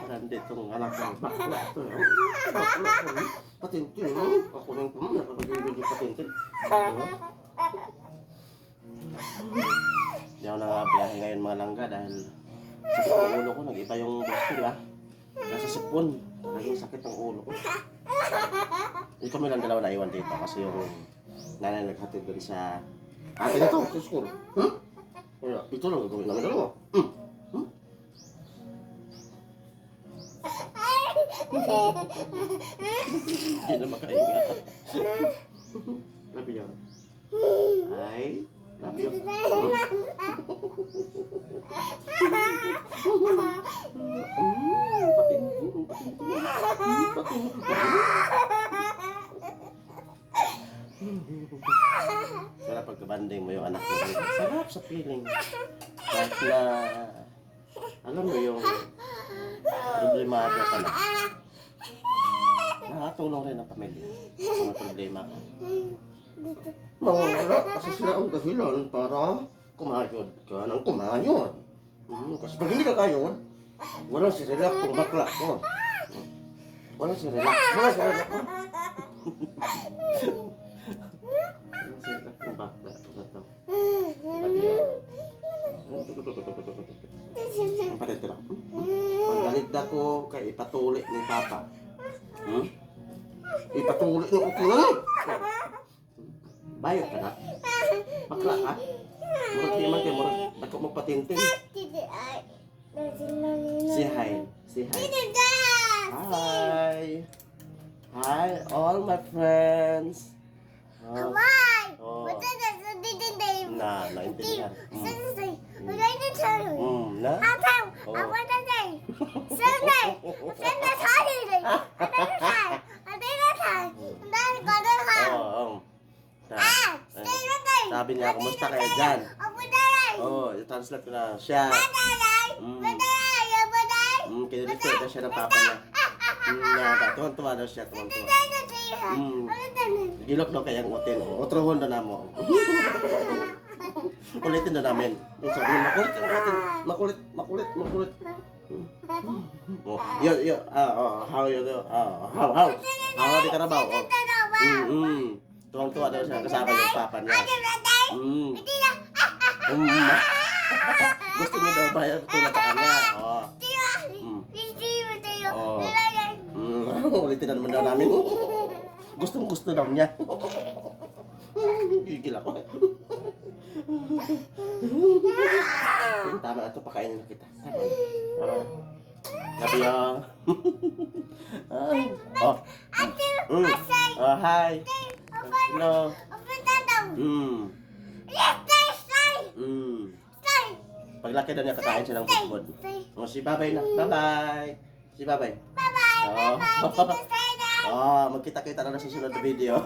Grande itong anak ng bakla ito. Bakla ko. Patintin mo. Ako nang pumunta. Nakagigil yung patintin. Hindi ako nangabiyahe ngayon mga langga dahil sakit ang ulo ko. Nag-iba yung gusto ba? Nasa sipon. Naging sakit ang ulo ko. Hindi kami lang dalawa naiwan dito kasi yung nanay naghatid doon sa ate na to, sa school. Ito lang gagawin namin dalawa. Hindi na makainga. Labi niya. Ay, labi niya. Sarap pagkabanding mo yung anak mo. Sarap sa feeling. Kahit na, alam mo yung problemado ka na. Nakatulong rin ang pamilya sa mga problema ka. Mawala kasi sila ang dahilan para kumayod ka ng kumayod. Kasi pag hindi ka kayod, walang sirilak kung bakla ko. Walang sirilak. Walang sirilak ko. Walang sirilak kung bakla ko na to. Ang patitira. Pagdaligda ko kay ipatuli ni Papa. Ipatuli ni Uki na. Bayot ka na. Bakla ka. Murag di man kayo, murag ako magpatintin. Say hi. Say hi. Hi. Hi, all my friends. Oh. Na, naintindihan. Na? Sabi niya, kumusta kayo dyan? I-translate ko na siya. Kinilito na siya ng papa niya. Tuwan-tuwa daw siya, tuwan-tuwa. Gilok daw kayang utin. Utrohon na mo. Ulitin na namin. Sabi niya, makulit ang utin. Makulit. How you do? How di Karabaw? Tuwang-tuwa daw siya kasama yung papa niya. Gusto niya daw bayar tulad sa kanya. Ulitin na naman daw namin. Gustong-gusto daw niya. Gigil ako. Tama na ito, pakainin na kita. Sabi niya. Hi. Hello. Paglaki daw niya, kakain siya ng food. Si Babay na. Bye-bye. Si Babay. Magkita-kita na sa susunod na video.